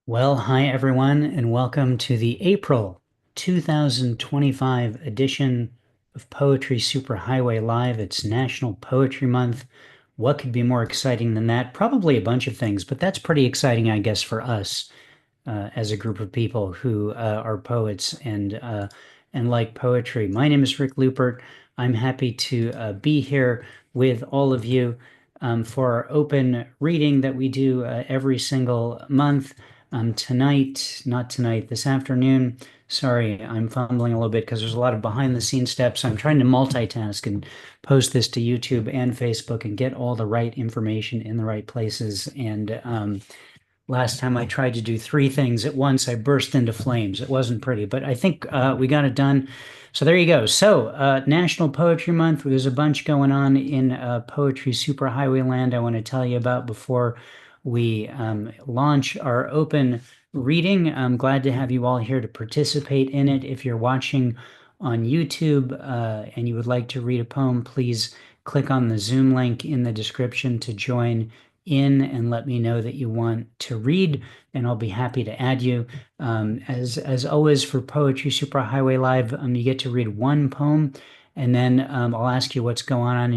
Well, hi everyone, and welcome to the April 2025 edition of Poetry Superhighway Live. It's National Poetry Month. What could be more exciting than that? Probably a bunch of things, but that's pretty exciting, I guess, for us as a group of people who are poets and like poetry. My name is Rick Lupert. I'm happy to be here with all of you for our open reading that we do every single month. Not tonight, this afternoon. Sorry, I'm fumbling a little bit because there's a lot of behind the scenes steps. I'm trying to multitask and post this to YouTube and Facebook and get all the right information in the right places. And last time I tried to do three things at once, I burst into flames. It wasn't pretty, but I think we got it done. So there you go. So National Poetry Month, there's a bunch going on in Poetry Superhighway Land I want to tell you about before we launch our open reading. I'm glad to have you all here to participate in it. If you're watching on YouTube and you would like to read a poem, please click on the Zoom link in the description to join in and let me know that you want to read, and I'll be happy to add you. As always for Poetry Superhighway Live, you get to read one poem, and then I'll ask you what's going on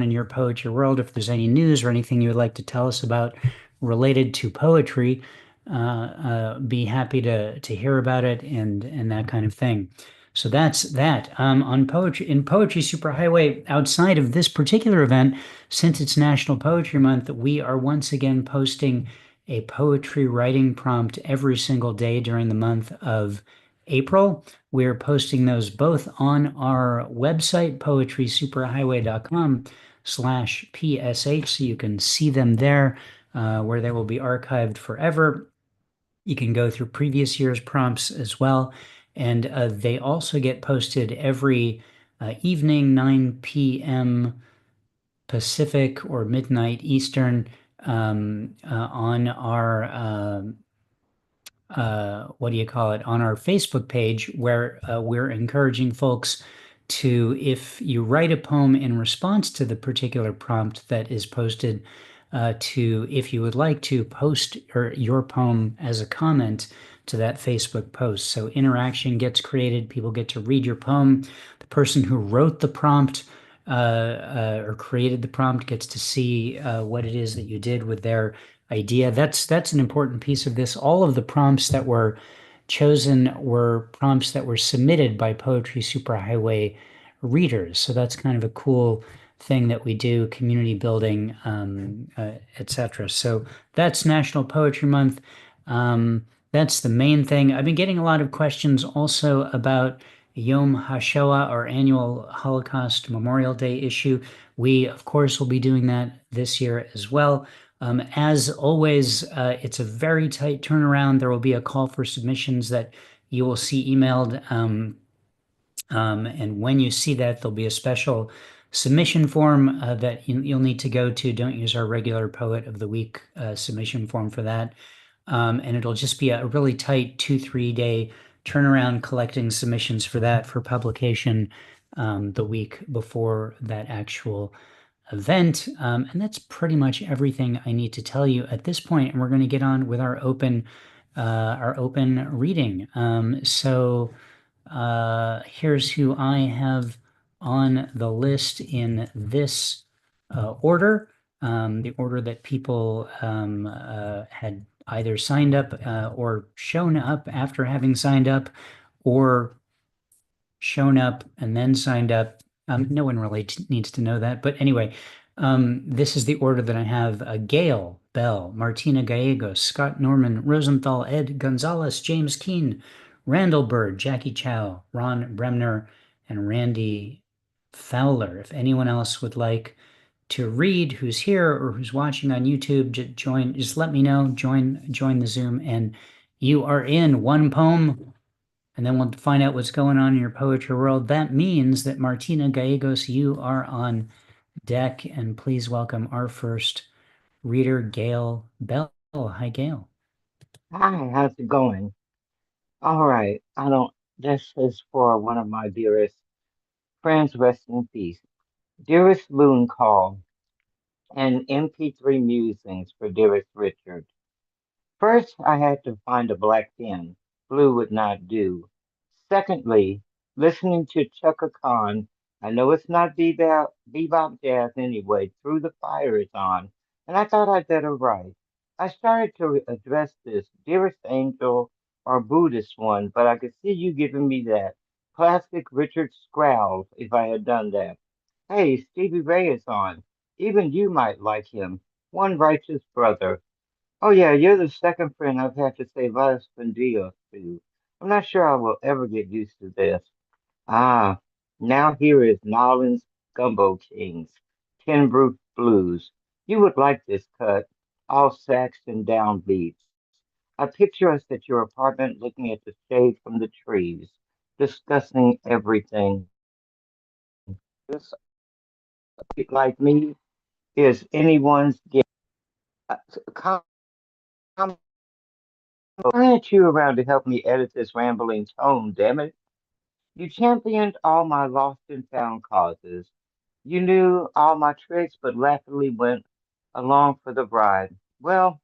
in your poetry world. If there's any news or anything you would like to tell us about related to poetry, be happy to hear about it and that kind of thing. So that's that. On poetry in Poetry Superhighway, outside of this particular event, since it's National Poetry Month, we are once again posting a poetry writing prompt every single day during the month of April. We're posting those both on our website, poetrysuperhighway.com/PSH, so you can see them there, where they will be archived forever. You can go through previous year's prompts as well. And they also get posted every evening, 9 p.m. Pacific or midnight Eastern on our what do you call it, on our Facebook page, where we're encouraging folks to, if you write a poem in response to the particular prompt that is posted, to, if you would like to post your poem as a comment to that Facebook post. So interaction gets created, people get to read your poem. The person who wrote the prompt or created the prompt gets to see what it is that you did with their idea. That's an important piece of this. All of the prompts that were chosen were prompts that were submitted by Poetry Superhighway readers. So that's kind of a cool thing that we do, community building, etc. So that's National Poetry Month. That's the main thing. I've been getting a lot of questions also about Yom HaShoah, our annual Holocaust Memorial Day issue. We, of course, will be doing that this year as well. As always, it's a very tight turnaround. There will be a call for submissions that you will see emailed. And when you see that, there'll be a special submission form that you'll need to go to. Don't use our regular Poet of the Week submission form for that. And it'll just be a really tight 2-3 day turnaround collecting submissions for that for publication the week before that actual event. And that's pretty much everything I need to tell you at this point. And we're going to get on with our open reading. Here's who I have on the list in this order, the order that people had either signed up or shown up after having signed up, or shown up and then signed up. No one really needs to know that. But anyway, this is the order that I have: Gayle Bell, Martina Gallegos, Scott Norman Rosenthal, Ed Gonzales, James Keane, Randal Burd, Jackie Chou, Ron Bremner, and Randy Fowler. If anyone else would like to read, who's here or who's watching on YouTube, just let me know, join the Zoom, and you are in. One poem, and then we'll find out what's going on in your poetry world. That means that Martina Gallegos, you are on deck, and please welcome our first reader, Gayle Bell. Hi, Gayle. Hi, how's it going? All right. This is for one of my dearest friends, rest in peace. Dearest Loon Call and MP3 musings for dearest Richard. First, I had to find a black pen. Blue would not do. Secondly, listening to Chaka Khan, I know it's not bebop jazz anyway, Through the Fire is on, and I thought I'd better write. I started to address this dearest angel or Buddhist one, but I could see you giving me that classic Richard Scrowls if I had done that. Hey, Stevie Ray is on. Even you might like him. One righteous brother. Oh yeah, you're the second friend I've had to say Las Vendios to. I'm not sure I will ever get used to this. Ah, now here is Nolan's Gumbo Kings, Tin Roof Blues. You would like this cut, all saxed and downbeats. I picture us at your apartment looking at the shade from the trees, discussing everything. This like me is anyone's guess. Come, why aren't you around to help me edit this rambling tone, damn it? You championed all my lost and found causes. You knew all my tricks, but laughingly went along for the ride. Well,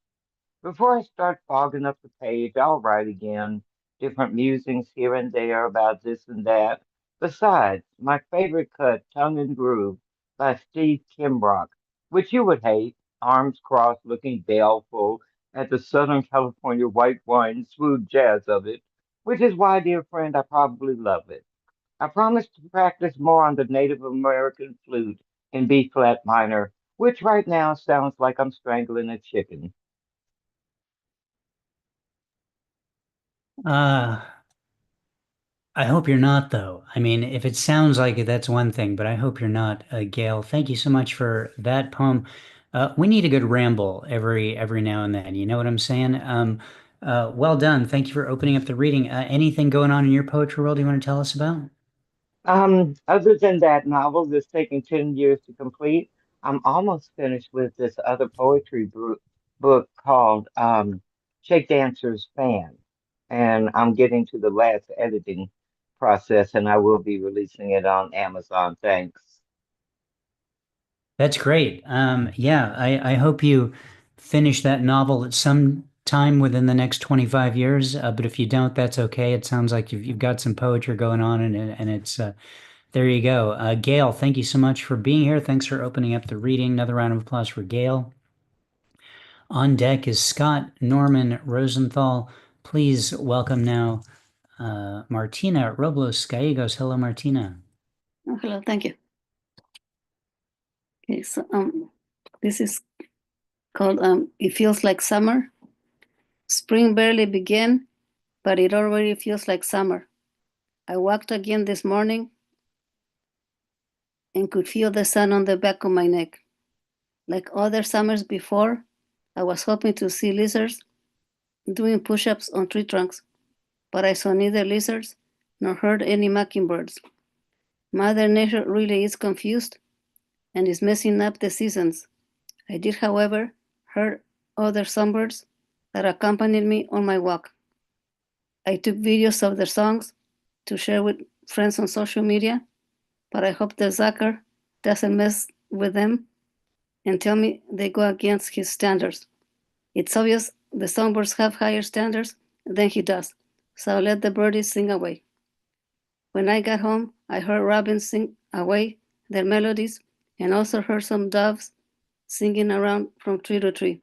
before I start fogging up the page, I'll write again, different musings here and there about this and that. Besides, my favorite cut, Tongue and Groove, by Steve Kimbrough, which you would hate, arms crossed, looking baleful at the Southern California white wine smooth jazz of it, which is why, dear friend, I probably love it. I promise to practice more on the Native American flute in B flat minor, which right now sounds like I'm strangling a chicken. Uh, I hope you're not, though. I mean, if it sounds like it, that's one thing, but I hope you're not, Gail. Thank you so much for that poem. We need a good ramble every now and then. You know what I'm saying? Well done. Thank you for opening up the reading. Anything going on in your poetry world you want to tell us about? Other than that novel that's taking 10 years to complete, I'm almost finished with this other book called Shake Dancer's Fan. And I'm getting to the last editing process, and I will be releasing it on Amazon. Thanks. That's great. Yeah, I hope you finish that novel at some time within the next 25 years. But if you don't, that's okay. It sounds like you've got some poetry going on, and it's there you go. Gail, thank you so much for being here. Thanks for opening up the reading. Another round of applause for Gail. On deck is Scott Norman Rosenthal. Please welcome now Martina Robles Gallegos. Hello, Martina. Oh, hello, thank you. Okay, so this is called It Feels Like Summer. Spring barely began, but it already feels like summer. I walked again this morning and could feel the sun on the back of my neck. Like other summers before, I was hoping to see lizards doing push-ups on tree trunks, but I saw neither lizards nor heard any mockingbirds. Mother Nature really is confused and is messing up the seasons. I did, however, hear other songbirds that accompanied me on my walk. I took videos of their songs to share with friends on social media, but I hope the Zucker doesn't mess with them and tell me they go against his standards. It's obvious the songbirds have higher standards than he does, so let the birdies sing away. When I got home, I heard robins sing away their melodies and also heard some doves singing around from tree to tree.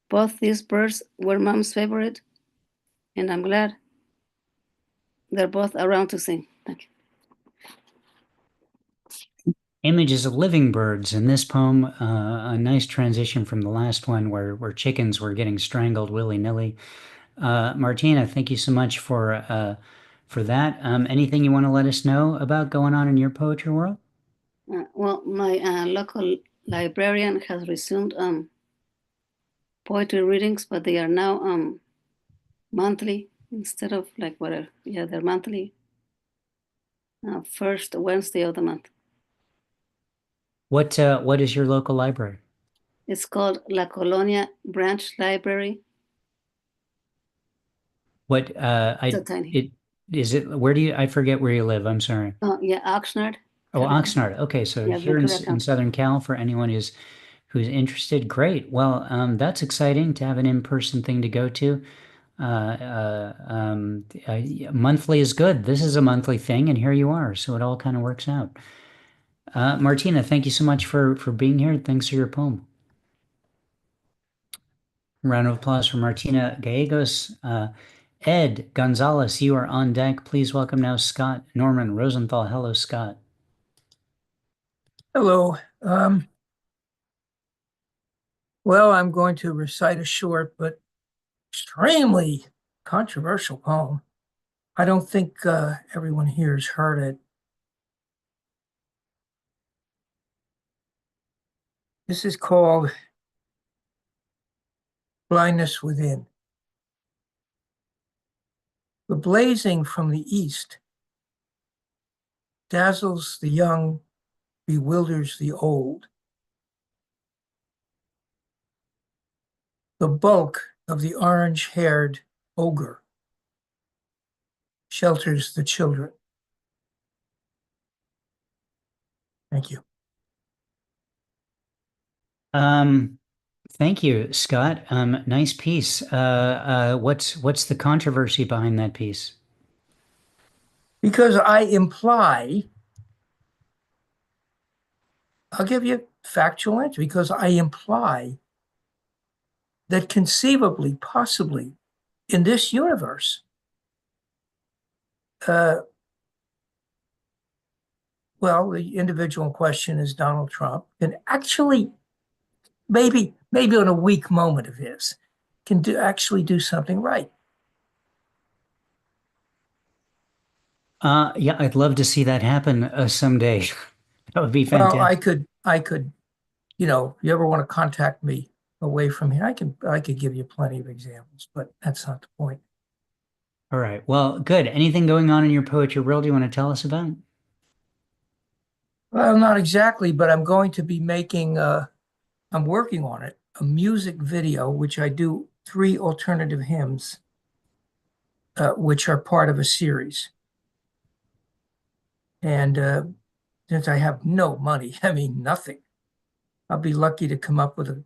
Both these birds were Mom's favorite, and I'm glad they're both around to sing. Thank you. Images of living birds in this poem, a nice transition from the last one where chickens were getting strangled willy-nilly. Martina, thank you so much for that. Anything you want to let us know about going on in your poetry world? Well, my local librarian has resumed poetry readings, but they are now monthly instead of like whatever. Yeah, they're monthly, first Wednesday of the month. What is your local library? It's called La Colonia Branch Library. What It's a tiny. it is it where do you I forget where you live. I'm sorry. Oh, yeah, Oxnard. Oh, California. Oxnard. Okay, so Yeah, here Ventura in County. Southern Cal, for anyone who's who's interested. Great. Well, that's exciting to have an in-person thing to go to. Monthly is good. This is a monthly thing, and here you are. So it all kind of works out. Martina, thank you so much for being here. Thanks for your poem. Round of applause for Martina Gallegos. Ed Gonzales, you are on deck. Please welcome now Scott Norman Rosenthal. Hello, Scott. Hello. Well, I'm going to recite a short but extremely controversial poem. I don't think everyone here has heard it. This is called Blindness Within. The blazing from the east dazzles the young, bewilders the old. The bulk of the orange-haired ogre shelters the children. Thank you. Thank you, Scott. Nice piece. What's the controversy behind that piece? Because I imply, I'll give you a factual answer, because I imply that conceivably, possibly, in this universe, well, the individual in question is Donald Trump, can actually, maybe on a weak moment of his, can actually do something right. Yeah, I'd love to see that happen someday. That would be Well, fantastic. I could, you ever want to contact me away from here, I could give you plenty of examples, but that's not the point. All right. Well, good. Anything going on in your poetry world you want to tell us about? Well, not exactly, but I'm going to be making, I'm working on it, a music video, which I do 3 alternative hymns, which are part of a series. And since I have no money, I mean nothing, I'll be lucky to come up with a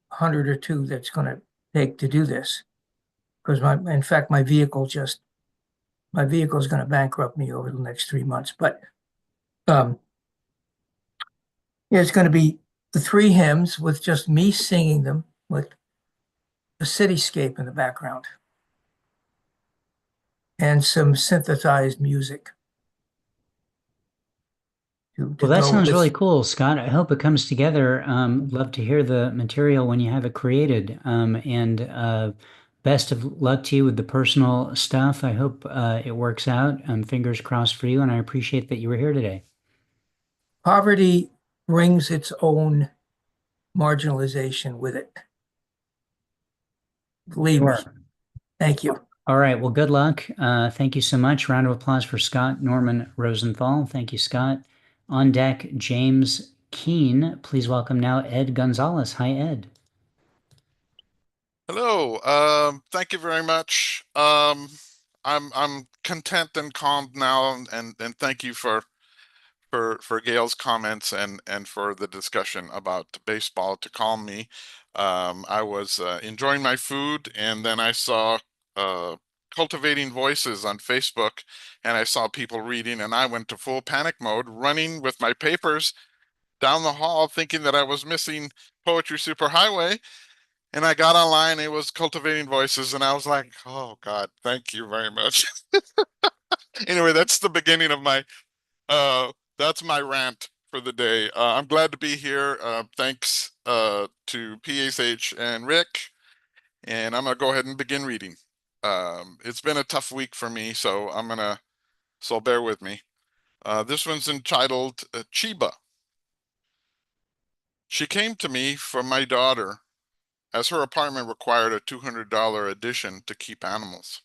100 or 2 that's going to take to do this. Because in fact, my vehicle is going to bankrupt me over the next 3 months. But yeah, it's going to be the 3 hymns with just me singing them with a cityscape in the background and some synthesized music to Well, that go sounds really with. cool, Scott. I hope it comes together. Love to hear the material when you have it created. And best of luck to you with the personal stuff. I hope it works out. Fingers crossed for you, and I appreciate that you were here today. Poverty brings its own marginalization with it. Believe me. Sure. Thank you. All right. Well, good luck. Thank you so much. Round of applause for Scott Norman Rosenthal. Thank you, Scott. On deck, James Keane. Please welcome now Ed Gonzales. Hi, Ed. Hello. Thank you very much. I'm content and calmed now, and thank you for Gayle's comments and for the discussion about baseball to calm me. I was enjoying my food, and then I saw Cultivating Voices on Facebook, and I saw people reading, and I went to full panic mode, running with my papers down the hall, thinking that I was missing Poetry Superhighway. And I got online, it was Cultivating Voices, and I was like, oh God, thank you very much. Anyway, that's the beginning of my that's my rant for the day. I'm glad to be here. Thanks to PSH and Rick, and I'm gonna go ahead and begin reading. It's been a tough week for me, so bear with me. This one's entitled Chiba. She came to me for my daughter, as her apartment required a $200 addition to keep animals.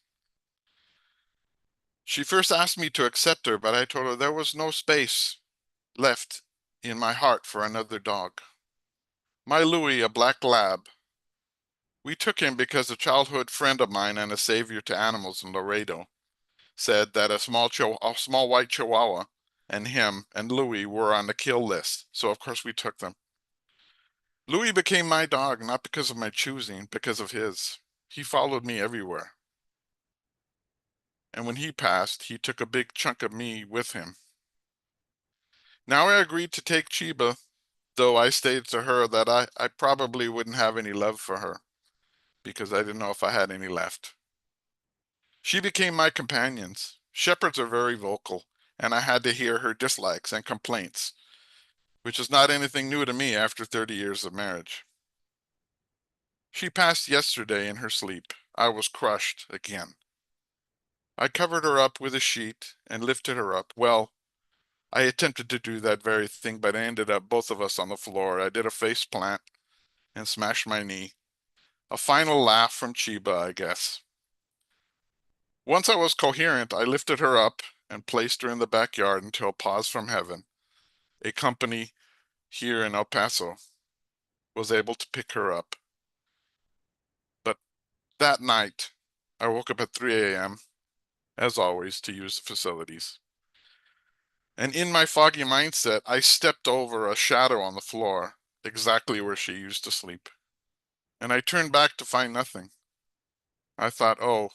She first asked me to accept her, but I told her there was no space left in my heart for another dog. My Louie, a black lab. We took him because a childhood friend of mine and a savior to animals in Laredo said that a small white Chihuahua and him and Louie were on the kill list, so of course we took them. Louis became my dog, not because of my choosing, because of his. He followed me everywhere. And when he passed, he took a big chunk of me with him. Now I agreed to take Chiba, though I stated to her that I probably wouldn't have any love for her, because I didn't know if I had any left. She became my companions. Shepherds are very vocal, and I had to hear her dislikes and complaints, which is not anything new to me after 30 years of marriage. She passed yesterday in her sleep. I was crushed again. I covered her up with a sheet and lifted her up. Well, I attempted to do that very thing, but I ended up both of us on the floor. I did a face plant and smashed my knee. A final laugh from Chiba, I guess. Once I was coherent, I lifted her up and placed her in the backyard until Paws from Heaven, a company here in El Paso, was able to pick her up. But that night, I woke up at 3 a.m., as always, to use the facilities. And in my foggy mindset, I stepped over a shadow on the floor, exactly where she used to sleep. And I turned back to find nothing. I thought, oh,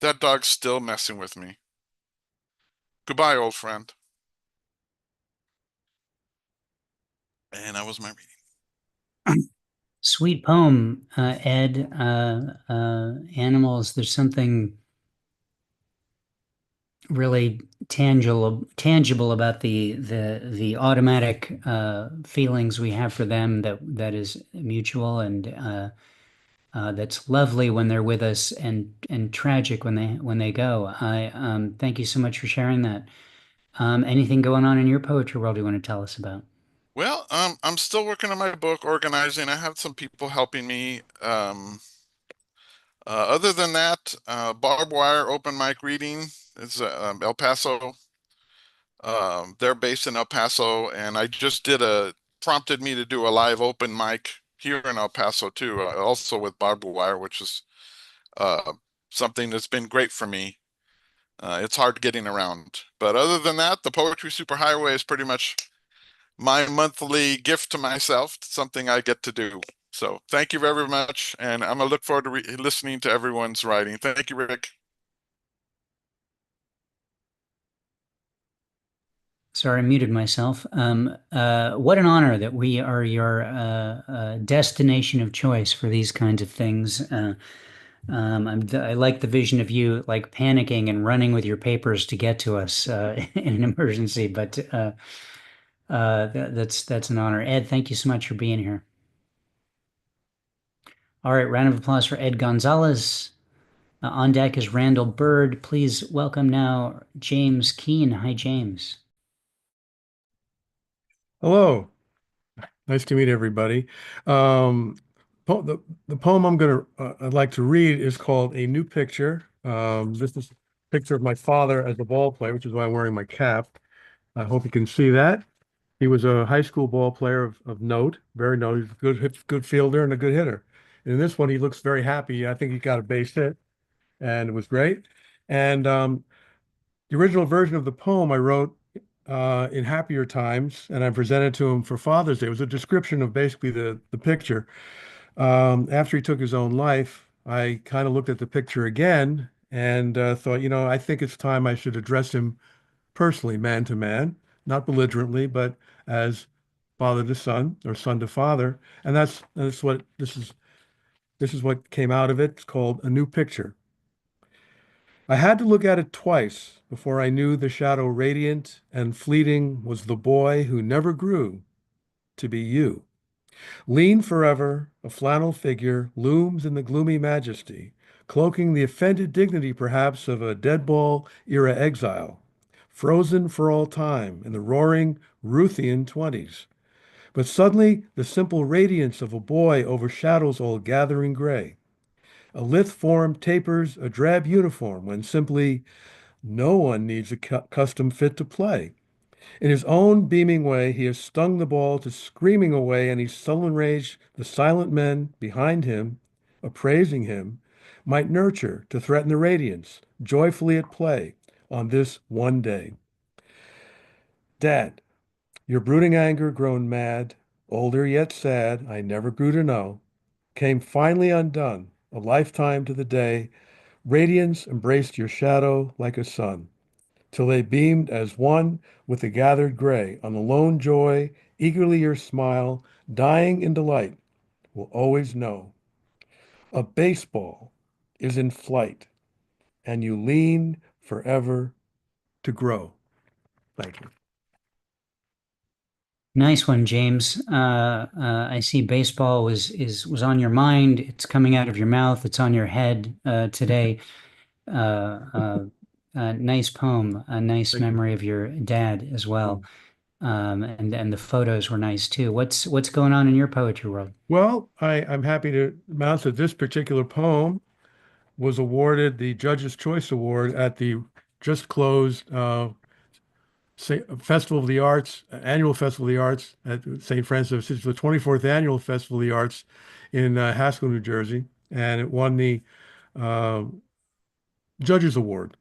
that dog's still messing with me. Goodbye, old friend. And that was my reading. Sweet poem, Ed. Animals, there's something really tangible about the automatic feelings we have for them that is mutual, and that's lovely when they're with us, and tragic when they go. I thank you so much for sharing that. Anything going on in your poetry world you want to tell us about? Well, I'm still working on my book, organizing. I have some people helping me. Other than that, barbed wire open mic reading is El Paso. They're based in El Paso, and I just prompted me to do a live open mic here in El Paso too, also with barbed wire, which is something that's been great for me. It's hard getting around. But other than that, the Poetry Superhighway is pretty much my monthly gift to myself, something I get to do. So thank you very much, and I'm gonna look forward to listening to everyone's writing. Thank you, Rick. Sorry, I muted myself. What an honor that we are your destination of choice for these kinds of things. I like the vision of you like panicking and running with your papers to get to us in an emergency, but that's an honor. Ed, thank you so much for being here. All right, round of applause for Ed Gonzales. On deck is Randal Burd. Please welcome now James Keane. Hi, James. Hello. Nice to meet everybody. The poem I'd like to read is called A New Picture. This is a picture of my father as a ball player, which is why I'm wearing my cap. I hope you can see that. He was a high school ball player of note, very note. He's a good fielder and a good hitter. And in this one, he looks very happy. I think he got a base hit, and it was great. And the original version of the poem I wrote in happier times, and I presented to him for Father's Day. It was a description of basically the picture. After he took his own life, I kind of looked at the picture again and thought, I think it's time I should address him personally, man to man, not belligerently, but as father to son or son to father. And that's what this is. This is what came out of it. It's called A New Picture. I had to look at it twice before I knew the shadow radiant and fleeting was the boy who never grew to be you. Lean forever, a flannel figure looms in the gloomy majesty, cloaking the offended dignity perhaps of a deadball era exile, frozen for all time in the roaring Ruthian 20s. But suddenly the simple radiance of a boy overshadows all gathering gray. A lithe form tapers a drab uniform when simply no one needs a custom fit to play. In his own beaming way, he has stung the ball to screaming away any sullen rage the silent men behind him, appraising him, might nurture to threaten the radiance, joyfully at play on this one day. Dad, your brooding anger grown mad, older yet sad, I never grew to know, came finally undone, a lifetime to the day, radiance embraced your shadow like a sun, till they beamed as one with the gathered gray on the lone joy, eagerly your smile, dying in delight, will always know. A baseball is in flight, and you lean forever to grow. Thank you. Nice one, James. I see baseball was on your mind. It's coming out of your mouth. It's on your head today. Uh, uh, nice poem. A nice Thank you. memory of your dad as well. And the photos were nice too. What's going on in your poetry world? Well, I'm happy to announce that this particular poem was awarded the Judge's Choice Award at the just closed Festival of the Arts, annual Festival of the Arts at St. Francis. It's the 24th annual Festival of the Arts in Haskell, New Jersey, and it won the uh, Judges Award,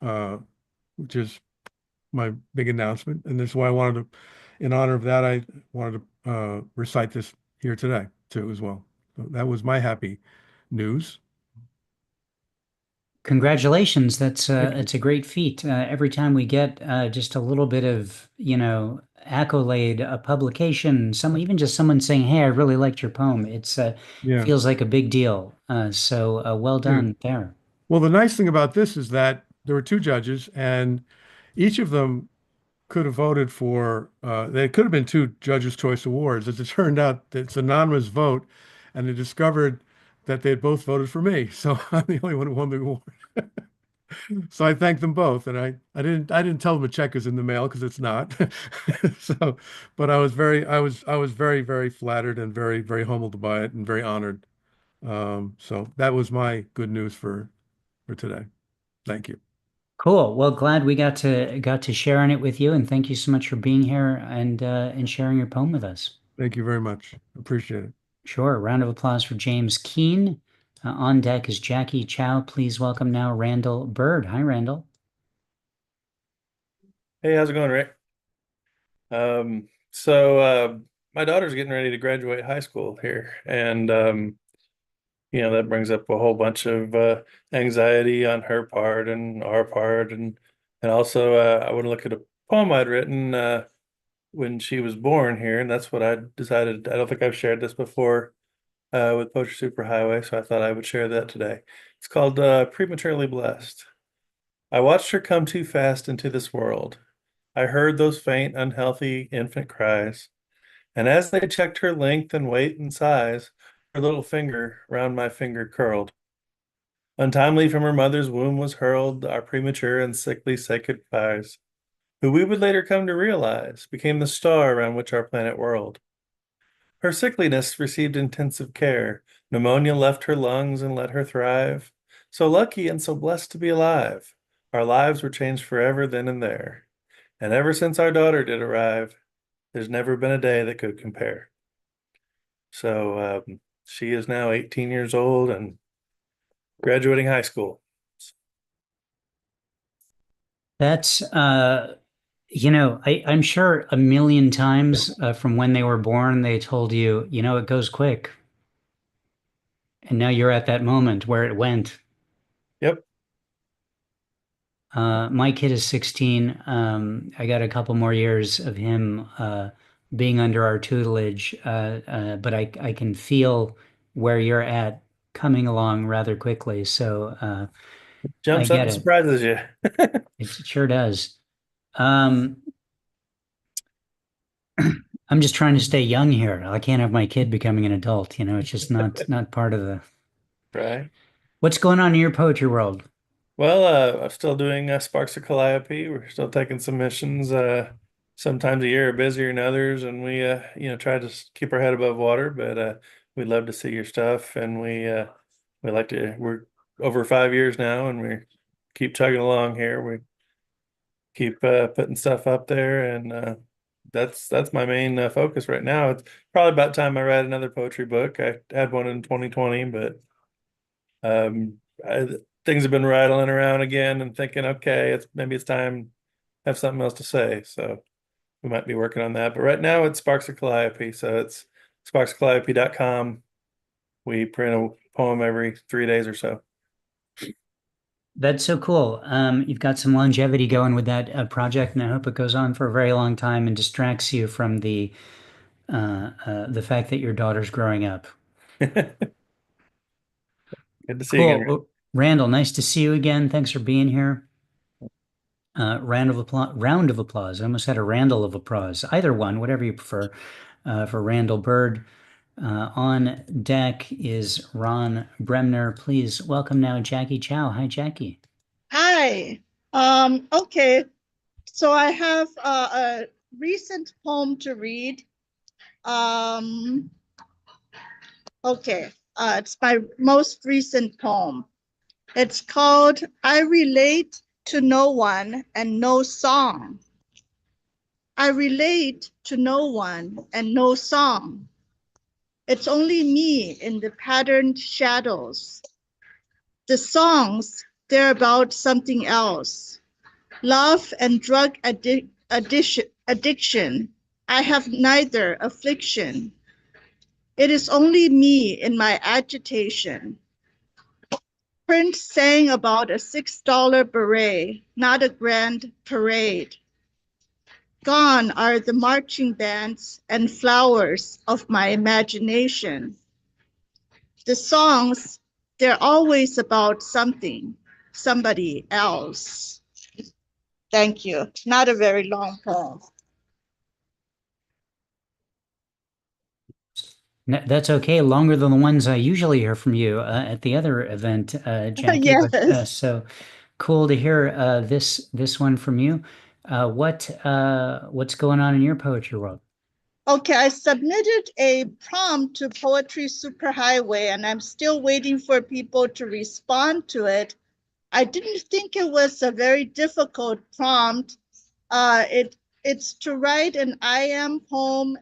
uh, which is my big announcement. And that's why I wanted to, in honor of that, I wanted to recite this here today too as well. So that was my happy news. Congratulations. That's Thank you. it's a great feat. Every time we get just a little bit of, accolade, a publication, even just someone saying, "Hey, I really liked your poem." It's Yeah. feels like a big deal. So well Yeah. done there. Well, the nice thing about this is that there were two judges, and each of them could have voted for, they could have been two Judges' Choice Awards. As it turned out, it's an anonymous vote, and they discovered that they had both voted for me. So I'm the only one who won the award. So I thank them both, and I didn't tell them a check is in the mail because it's not. So, but I was very very flattered and very very humbled by it and very honored. So that was my good news for today. Thank you. Cool. Well, glad we got to share in it with you, and thank you so much for being here and sharing your poem with us. Thank you very much. Appreciate it. Sure. A round of applause for James Keane. On deck is Jackie Chou. Please welcome now Randal Burd. Hi, Randal. Hey, how's it going, Rick? So my daughter's getting ready to graduate high school here, and that brings up a whole bunch of anxiety on her part and our part, and also I want to look at a poem I'd written when she was born here, and that's what I decided. I don't think I've shared this before with Poetry Superhighway, so I thought I would share that today. It's called Prematurely Blessed. I watched her come too fast into this world. I heard those faint, unhealthy infant cries, and as they checked her length and weight and size, her little finger round my finger curled. Untimely from her mother's womb was hurled our premature and sickly sacred fires, who we would later come to realize became the star around which our planet whirled. Her sickliness received intensive care. Pneumonia left her lungs and let her thrive. So lucky and so blessed to be alive. Our lives were changed forever then and there. And ever since our daughter did arrive, there's never been a day that could compare. So she is now 18 years old and graduating high school. That's I'm sure a million times from when they were born, they told you, it goes quick. And now you're at that moment where it went. Yep. My kid is 16. I got a couple more years of him being under our tutelage, but I can feel where you're at coming along rather quickly. So I Jumps up get and it. surprises you. It sure does. Um, I'm just trying to stay young here. I can't have my kid becoming an adult. It's just not part of the. Right. What's going on in your poetry world? Well, I'm still doing Sparks of Calliope. We're still taking submissions. Sometimes a year are busier than others, and we, try to keep our head above water. But we'd love to see your stuff, and we like to. We're over 5 years now, and we keep chugging along here. We keep putting stuff up there, and that's my main focus right now. It's probably about time I write another poetry book. I had one in 2020, but um, things have been rattling around again and thinking, okay, maybe it's time to have something else to say. So we might be working on that. But right now it's Sparks of Calliope. So it's sparkscalliope.com. We print a poem every 3 days or so. That's so cool. You've got some longevity going with that project, and I hope it goes on for a very long time and distracts you from the fact that your daughter's growing up. Good to see you Cool. again. Well, Randal, nice to see you again. Thanks for being here. Round of applause. I almost had a Randal of applause. Either one, whatever you prefer, for Randal Burd. On deck is Ron Bremner. Please welcome now Jackie Chou. Hi, Jackie. Hi. Okay. So I have a recent poem to read. Okay. It's my most recent poem. It's called I Relate to No One and No Song. I relate to no one and no song. It's only me in the patterned shadows. The songs, they're about something else. Love and drug addiction. I have neither affliction. It is only me in my agitation. Prince sang about a $6 beret, not a grand parade. Gone are the marching bands and flowers of my imagination. The songs, they're always about something, somebody else. Thank you. Not a very long poem. That's okay. Longer than the ones I usually hear from you at the other event, Jackie. Yes. But, so cool to hear this one from you. What's going on in your poetry world? Okay, I submitted a prompt to Poetry Superhighway, and I'm still waiting for people to respond to it. I didn't think it was a very difficult prompt. It's to write an I am poem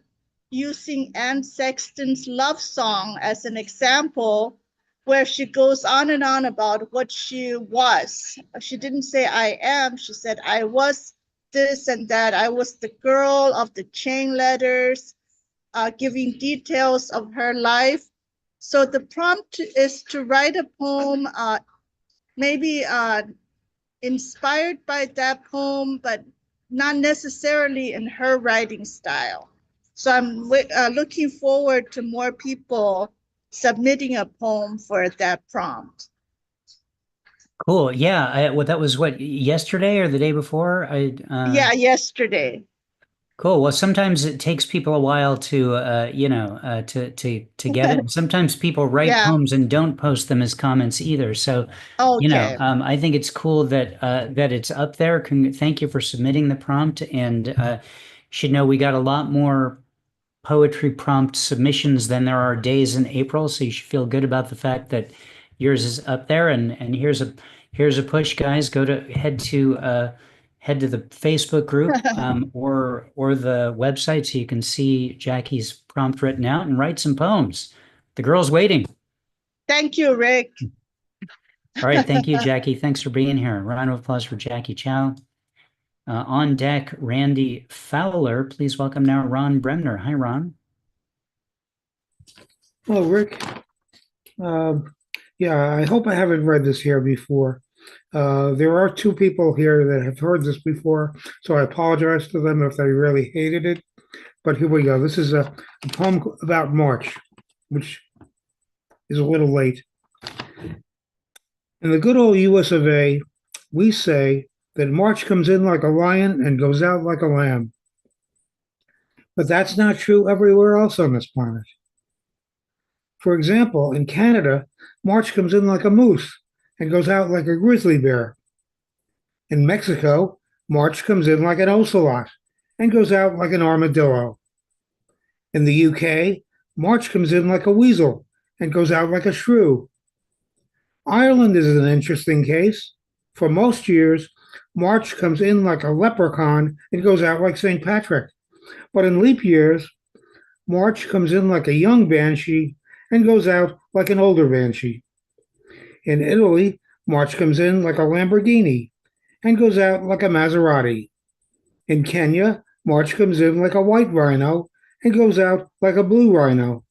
using Anne Sexton's love song as an example, where she goes on and on about what she was. She didn't say I am, she said I was this and that. I was the girl of the chain letters, giving details of her life. So the prompt is to write a poem, maybe inspired by that poem, but not necessarily in her writing style. So I'm looking forward to more people submitting a poem for that prompt. Cool. Yeah. That was what, yesterday or the day before? Yeah, yesterday. Cool. Well, sometimes it takes people a while to to get it. And sometimes people write Yeah. poems and don't post them as comments either. So, Okay. I think it's cool that that it's up there. Thank you for submitting the prompt, and you should know we got a lot more poetry prompt submissions than there are days in April. So you should feel good about the fact that yours is up there. And here's a push, guys. Head to the Facebook group or the website so you can see Jackie's prompt written out and write some poems. The girl's waiting. Thank you, Rick. All right. Thank you, Jackie. Thanks for being here. Round of applause for Jackie Chou. On deck, Randy Fowler. Please welcome now Ron Bremner. Hi, Ron. Hello, Rick. Yeah, I hope I haven't read this here before. There are two people here that have heard this before, so I apologize to them if they really hated it. But here we go. This is a poem about March, which is a little late. In the good old US of A, we say that March comes in like a lion and goes out like a lamb. But that's not true everywhere else on this planet. For example, in Canada, March comes in like a moose and goes out like a grizzly bear. In Mexico, March comes in like an ocelot and goes out like an armadillo. In the UK, March comes in like a weasel and goes out like a shrew. Ireland is an interesting case. For most years, March comes in like a leprechaun and goes out like St. Patrick. But in leap years, March comes in like a young banshee and goes out like an older banshee. In Italy, March comes in like a Lamborghini and goes out like a Maserati. In Kenya, March comes in like a white rhino and goes out like a blue rhino.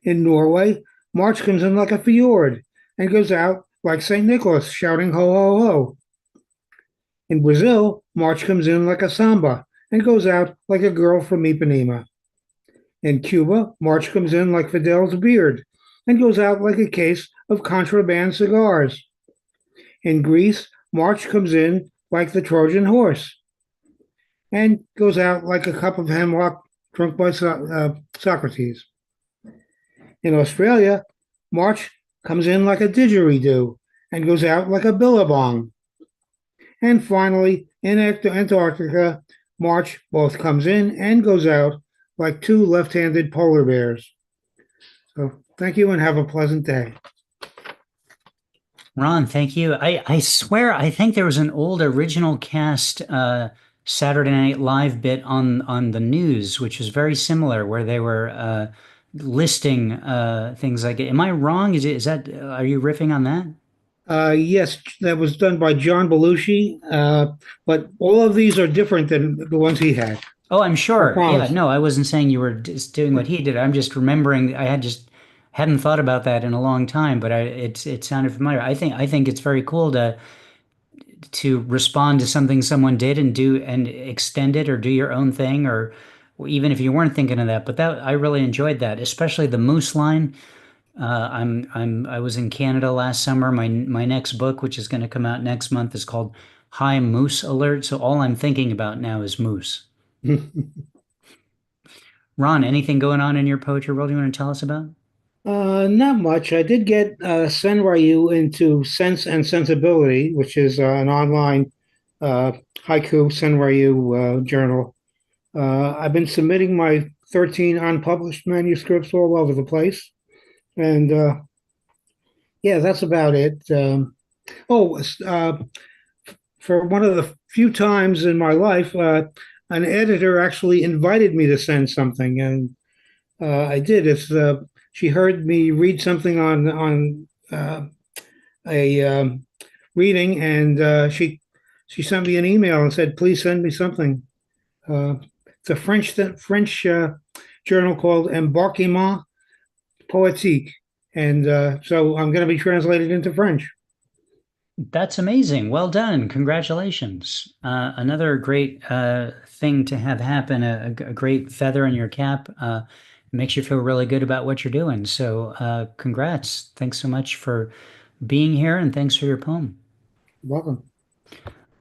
In Norway, March comes in like a fjord and goes out like St. Nicholas shouting ho ho ho. In Brazil, March comes in like a samba and goes out like a girl from Ipanema. In Cuba, March comes in like Fidel's beard and goes out like a case of contraband cigars. In Greece, March comes in like the Trojan horse and goes out like a cup of hemlock drunk by Socrates. In Australia, March comes in like a didgeridoo and goes out like a billabong. And finally, in Antarctica, March both comes in and goes out like two left-handed polar bears. So thank you and have a pleasant day. Ron, thank you. I swear, I think there was an old original cast Saturday Night Live bit on the news, which was very similar, where they were listing things like it. Am I wrong? Is that are you riffing on that? Yes, that was done by John Belushi, but all of these are different than the ones he had. Oh, I'm I sure. Yeah, promise. no, I wasn't saying you were just doing what he did. I'm just remembering. I had just hadn't thought about that in a long time, but it sounded familiar. I think it's very cool to respond to something someone did and do and extend it or do your own thing or even if you weren't thinking of that. But that I really enjoyed that, especially the moose line. I was in Canada last summer. My next book, which is going to come out next month, is called High Moose Alert. So all I'm thinking about now is moose. Ron, anything going on in your poetry world you want to tell us about? Not much. I did get Senryu into Sense and Sensibility, which is an online haiku Senryu journal. I've been submitting my 13 unpublished manuscripts all over the place. And yeah, that's about it. For one of the few times in my life, an editor actually invited me to send something, and I did. She heard me read something on a reading, and she sent me an email and said, "Please send me something." It's a French journal called Embarquement Poétique, and so I'm going to be translated into French. That's amazing. Well done. Congratulations. Another great thing to have happen, a great feather in your cap. Makes you feel really good about what you're doing. So congrats. Thanks so much for being here and thanks for your poem. Welcome.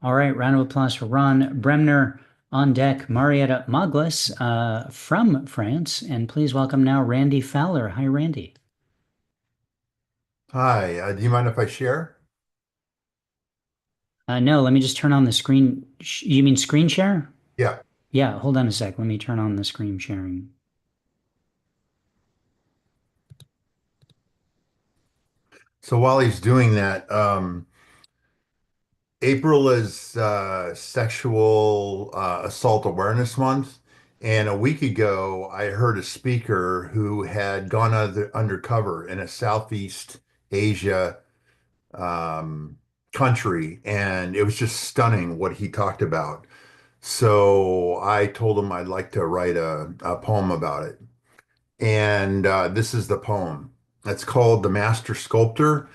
All right, round of applause for Ron. Bremner on deck, Marieta Maglas from France. And please welcome now Randy Fowler. Hi, Randy. Hi, do you mind if I share? No, let me just turn on the screen. You mean screen share? Yeah. Yeah, hold on a sec. Let me turn on the screen sharing. So while he's doing that, April is Sexual Assault Awareness Month. And a week ago, I heard a speaker who had gone undercover in a Southeast Asia country, and it was just stunning what he talked about. So I told him I'd like to write a poem about it. And this is the poem. It's called The Master Sculptor.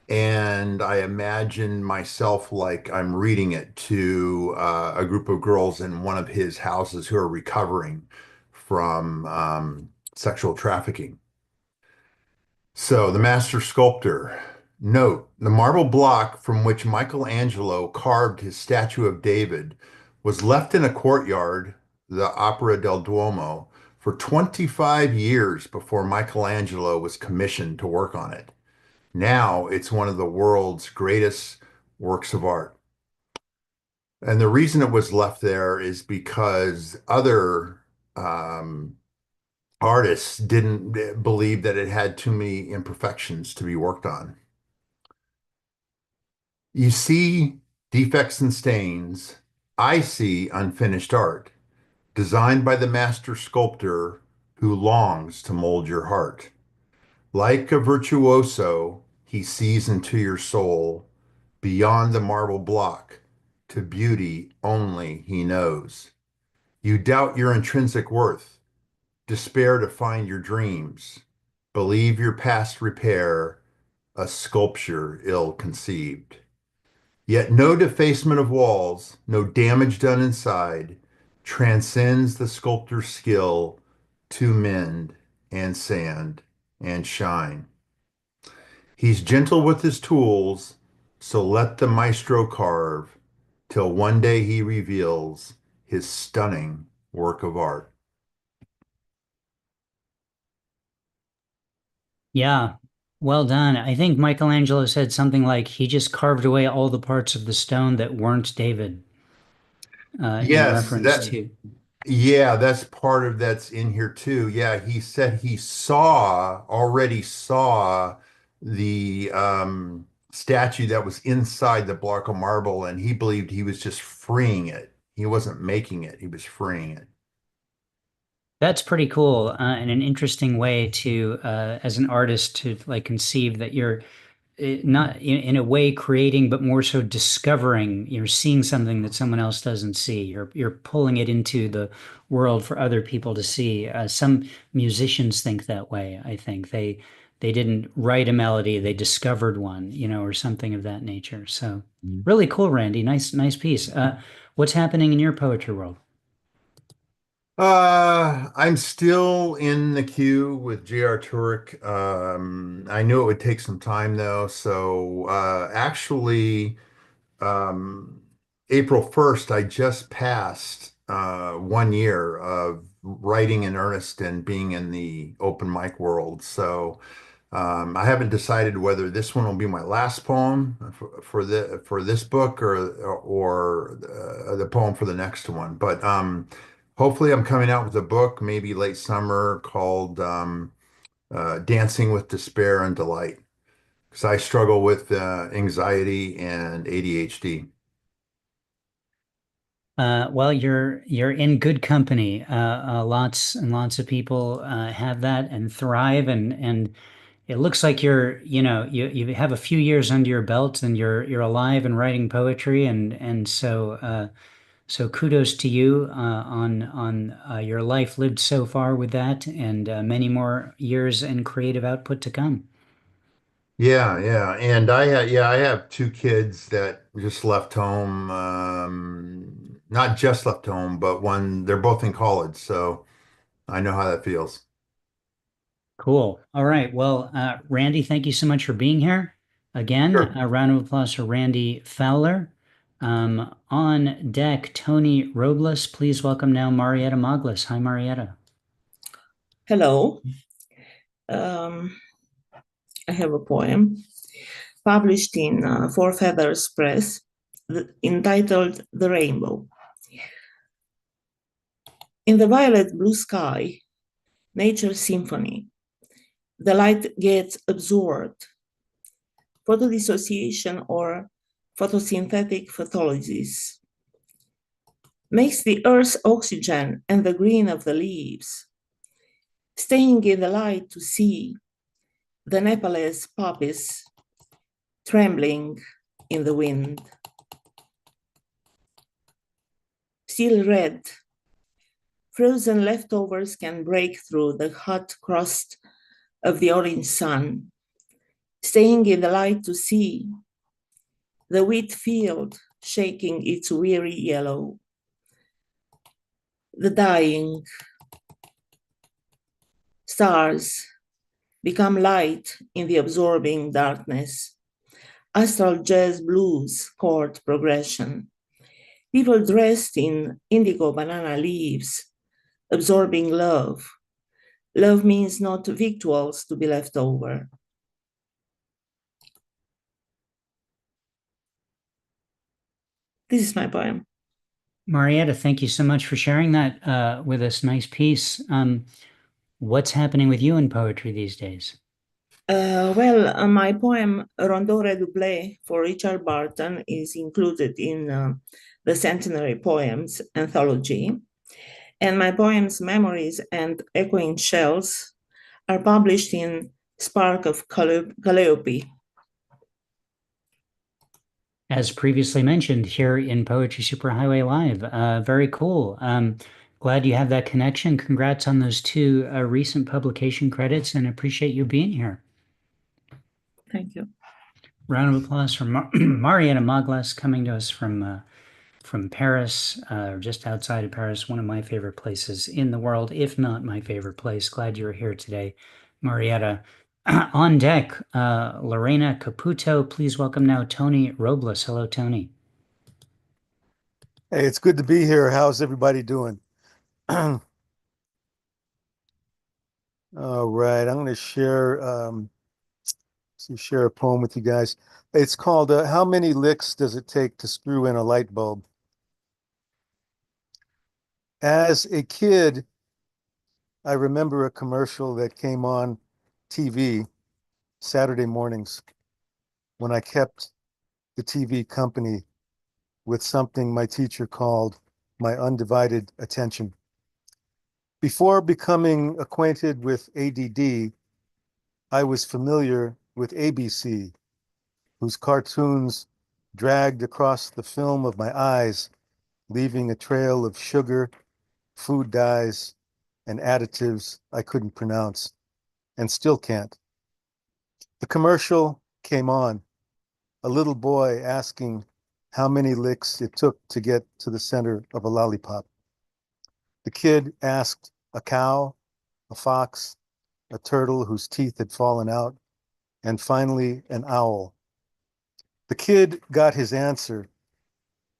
And I imagine myself like I'm reading it to a group of girls in one of his houses who are recovering from sexual trafficking. So, The Master Sculptor. Note, the marble block from which Michelangelo carved his statue of David was left in a courtyard, the Opera del Duomo, for 25 years before Michelangelo was commissioned to work on it. Now it's one of the world's greatest works of art. And the reason it was left there is because other artists didn't believe that it had too many imperfections to be worked on. You see defects and stains. I see unfinished art, designed by the master sculptor who longs to mold your heart. Like a virtuoso, he sees into your soul, beyond the marble block, to beauty only he knows. You doubt your intrinsic worth, despair to find your dreams, believe your past repair, a sculpture ill conceived. Yet no defacement of walls, no damage done inside, transcends the sculptor's skill to mend and sand and shine. He's gentle with his tools, so let the maestro carve till one day he reveals his stunning work of art. Yeah, well done. I think Michelangelo said something like he just carved away all the parts of the stone that weren't David, in Yes, reference to. yeah, that's part of that's in here too. Yeah, he said he already saw the statue that was inside the block of marble, and he believed he was just freeing it. He wasn't making it, he was freeing it. That's pretty cool, and an interesting way to, as an artist, to like conceive that you're not in a way creating, but more so discovering. You're seeing something that someone else doesn't see. You're pulling it into the world for other people to see. Some musicians think that way. I think they didn't write a melody, they discovered one, or something of that nature. So really cool, Randy. Nice piece. What's happening in your poetry world? I'm still in the queue with J.R. Turek. I knew it would take some time though, so actually um, April 1st, I just passed 1 year of writing in earnest and being in the open mic world. So I haven't decided whether this one will be my last poem for this book or the poem for the next one. But hopefully, I'm coming out with a book maybe late summer called "Dancing with Despair and Delight," because I struggle with anxiety and ADHD. Well, you're in good company. Lots and lots of people have that and thrive, and it looks like you have a few years under your belt, and you're alive and writing poetry, and so kudos to you on your life lived so far with that, and many more years and creative output to come. Yeah. And I have two kids that just left home. Not just left home, but they're both in college, so I know how that feels. Cool. All right. Well, Randy, thank you so much for being here. Again, Sure. a round of applause for Randy Fowler. On deck, Tony Robles. Please welcome now Marieta Maglas. Hi, Marieta. Hello. I have a poem published in Four Feathers Press entitled The Rainbow. In the violet blue sky, nature's symphony, the light gets absorbed. Photodissociation or photosynthetic photolysis makes the earth's oxygen and the green of the leaves, staying in the light to see the Nepalese poppies trembling in the wind. Still red, frozen leftovers can break through the hot crust of the orange sun, staying in the light to see the wheat field shaking its weary yellow, the dying stars become light in the absorbing darkness, astral jazz blues chord progression, people dressed in indigo banana leaves, absorbing love. Love means not victuals to be left over. This is my poem. Marieta, thank you so much for sharing that with us. Nice piece. What's happening with you in poetry these days? My poem Rondeau Redoublee for Richard Barton is included in the Centenary Poems anthology. And my poems Memories and Echoing Shells are published in Spark of Calliope. As previously mentioned here in Poetry Superhighway Live. Very cool. Glad you have that connection. Congrats on those two recent publication credits, and appreciate you being here. Thank you. Round of applause for Marieta Maglas, coming to us from Paris, just outside of Paris, one of my favorite places in the world, if not my favorite place. Glad you're here today, Marieta. On deck, Lorraine Caputo. Please welcome now Tony Robles. Hello, Tony. Hey, it's good to be here. How's everybody doing? All right, I'm going to share a poem with you guys. It's called "How Many Licks Does It Take to Screw in a Light Bulb?" As a kid, I remember a commercial that came on TV Saturday mornings when I kept the TV company with something my teacher called my undivided attention. Before becoming acquainted with ADD, I was familiar with ABC, whose cartoons dragged across the film of my eyes, leaving a trail of sugar, food dyes, and additives I couldn't pronounce, and still can't. The commercial came on, a little boy asking how many licks it took to get to the center of a lollipop. The kid asked a cow, a fox, a turtle whose teeth had fallen out, and finally an owl. The kid got his answer,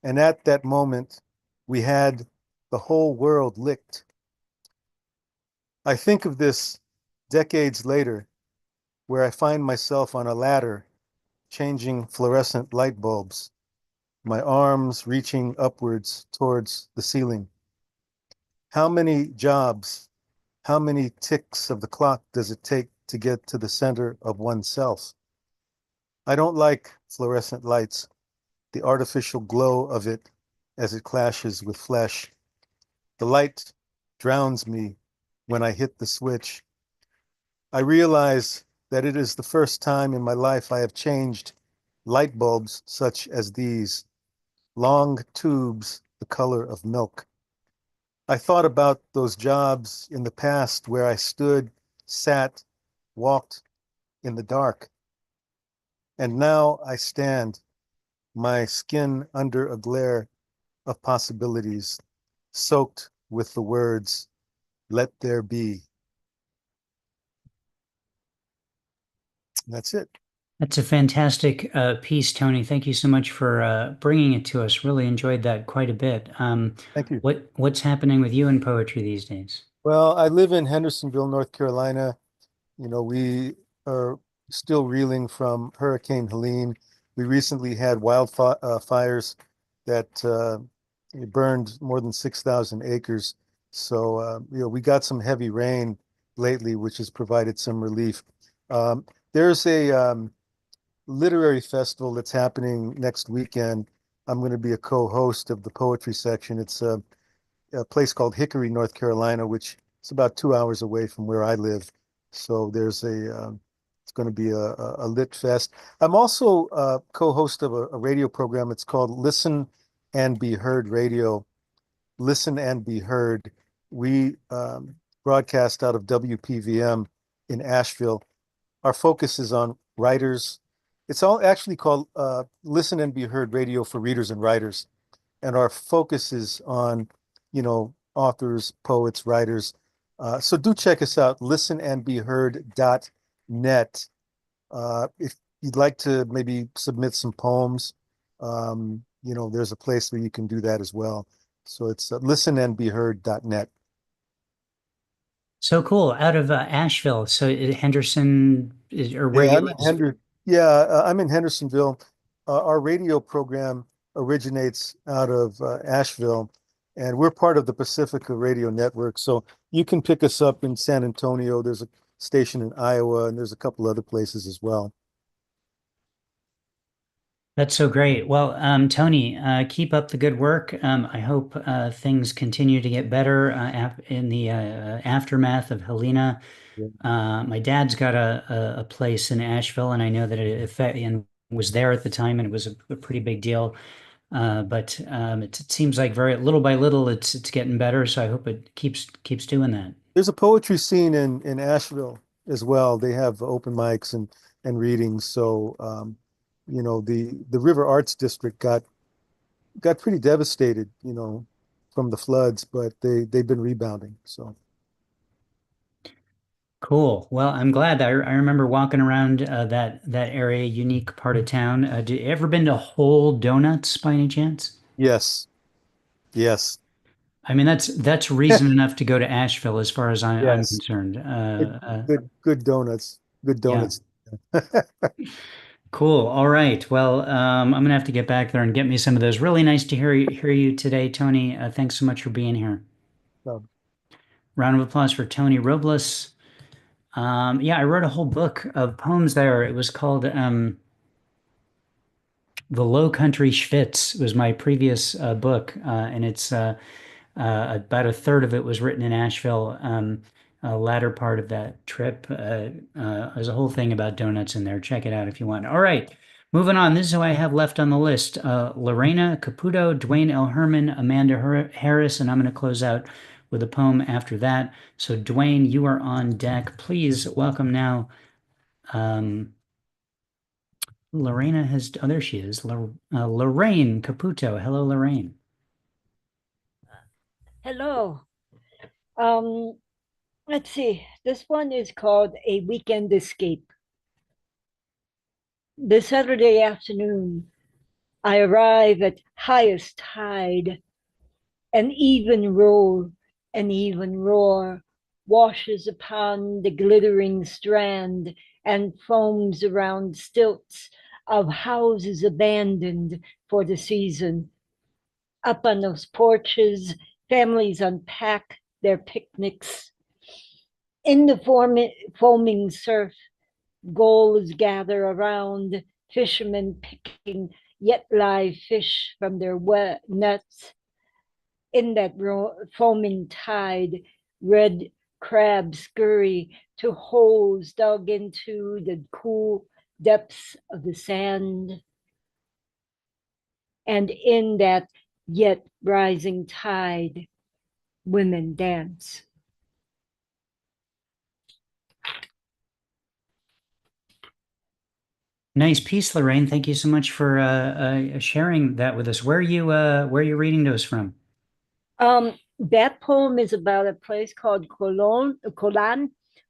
and at that moment, we had the whole world licked. I think of this decades later, where I find myself on a ladder, changing fluorescent light bulbs, my arms reaching upwards towards the ceiling. How many jobs, how many ticks of the clock does it take to get to the center of oneself? I don't like fluorescent lights, the artificial glow of it as it clashes with flesh. The light drowns me when I hit the switch. I realize that it is the first time in my life I have changed light bulbs such as these, long tubes the color of milk. I thought about those jobs in the past where I stood, sat, walked in the dark. And now I stand, my skin under a glare of possibilities, soaked with the words, "Let there be." And that's it. That's a fantastic piece, Tony. Thank you so much for bringing it to us. Really enjoyed that quite a bit. Thank you. What's happening with you in poetry these days? Well, I live in Hendersonville, North Carolina. You know, we are still reeling from Hurricane Helene. We recently had wildfires that burned more than 6,000 acres. So, you know, we got some heavy rain lately, which has provided some relief. There's a literary festival that's happening next weekend. I'm going to be a co-host of the poetry section. It's a place called Hickory, North Carolina, which is about 2 hours away from where I live. So there's it's going to be a lit fest. I'm also co-host of a radio program. It's called Listen and Be Heard Radio. Listen and Be Heard. We broadcast out of WPVM in Asheville. Our focus is on writers. It's all actually called Listen and Be Heard Radio for Readers and Writers. And our focus is on, you know, authors, poets, writers. So do check us out, listenandbeheard.net. If you'd like to maybe submit some poems, you know, there's a place where you can do that as well. So it's listenandbeheard.net. So cool. Out of Asheville. So Henderson or where Yeah, you I'm in Hendersonville. Our radio program originates out of Asheville, and we're part of the Pacifica Radio Network. So you can pick us up in San Antonio. There's a station in Iowa, and there's a couple other places as well. That's so great. Well, Tony, keep up the good work. I hope things continue to get better in the aftermath of Helena. My dad's got a place in Asheville, and I know that it and was there at the time, and it was a pretty big deal. but it seems like very little by little it's getting better. So I hope it keeps doing that. There's a poetry scene in Asheville as well. They have open mics and readings. So you know, the River Arts District got pretty devastated, you know, from the floods, but they've been rebounding. So Cool. Well, I'm glad that I remember walking around that area, unique part of town. Did you ever been to Whole Donuts by any chance? yes, yes, I mean, that's reason enough to go to Asheville, as far as I'm yes. concerned. Good donuts. Good Yeah. donuts. Cool. All right. Well, I'm gonna have to get back there and get me some of those. Really nice to hear you today, Tony. Thanks so much for being here. So, Round of applause for Tony Robles. Yeah, I wrote a whole book of poems there. It was called The Low Country Schwitz. It was my previous book, and it's about a third of it was written in Asheville. Latter part of that trip, there's a whole thing about donuts in there. Check it out if you want. All right, moving on. This is who I have left on the list: Lorraine, Caputo, Dwayne L. Herman, Amanda Harris, and I'm going to close out with a poem after that. So, Dwayne, you are on deck. Please welcome now. Lorena has, oh, there she is. Lorraine Caputo. Hello, Lorraine. Hello. Let's see. This one is called A Weekend Escape. This Saturday afternoon, I arrive at highest tide. An even roll, an even roar washes upon the glittering strand and foams around stilts of houses abandoned for the season. Up on those porches, families unpack their picnics. In the foaming surf, gulls gather around, fishermen picking yet live fish from their wet nets. In that foaming tide, red crabs scurry to holes dug into the cool depths of the sand. And in that yet rising tide, women dance. Nice piece, Lorraine. Thank you so much for sharing that with us. Where are you reading those from? That poem is about a place called Colan,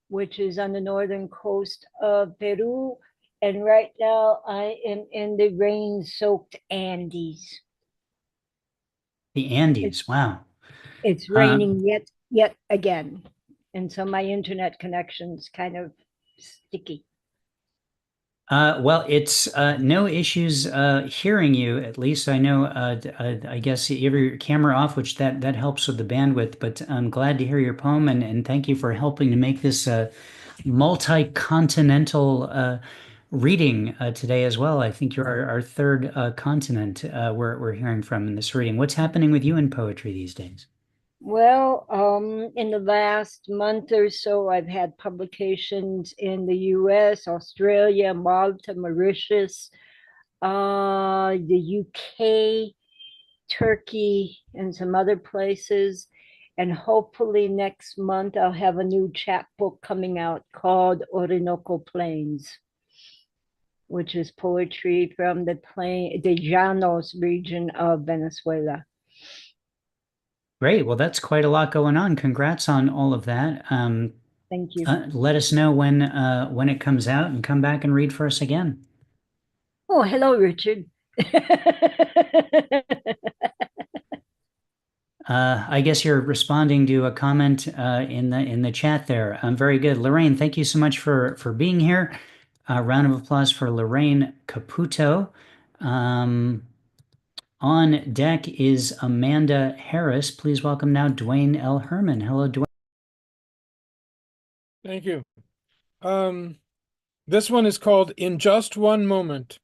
which is on the northern coast of Peru. And right now I am in the rain-soaked Andes. The Andes. Wow. It's raining yet again. And so my internet connection's kind of sticky. Well, it's no issues hearing you. At least I know. I guess you have your camera off, which that helps with the bandwidth. But I'm glad to hear your poem, and thank you for helping to make this multi-continental reading today as well. I think you're our third continent we're hearing from in this reading. What's happening with you in poetry these days? Well, in the last month or so, I've had publications in the US, Australia, Malta, Mauritius, the UK, Turkey, and some other places. And hopefully next month, I'll have a new chapbook coming out called Orinoco Plains, which is poetry from the Llanos region of Venezuela. Great. Well, that's quite a lot going on. Congrats on all of that. Thank you. Let us know when it comes out, and come back and read for us again. Oh, hello, Richard. I guess you're responding to a comment in the chat there. Very good, Lorraine. Thank you so much for being here. Round of applause for Lorraine Caputo. On deck is Amanda Harris. Please welcome now Dwayne L. Herman. Hello, Dwayne. Thank you. This one is called In Just One Moment.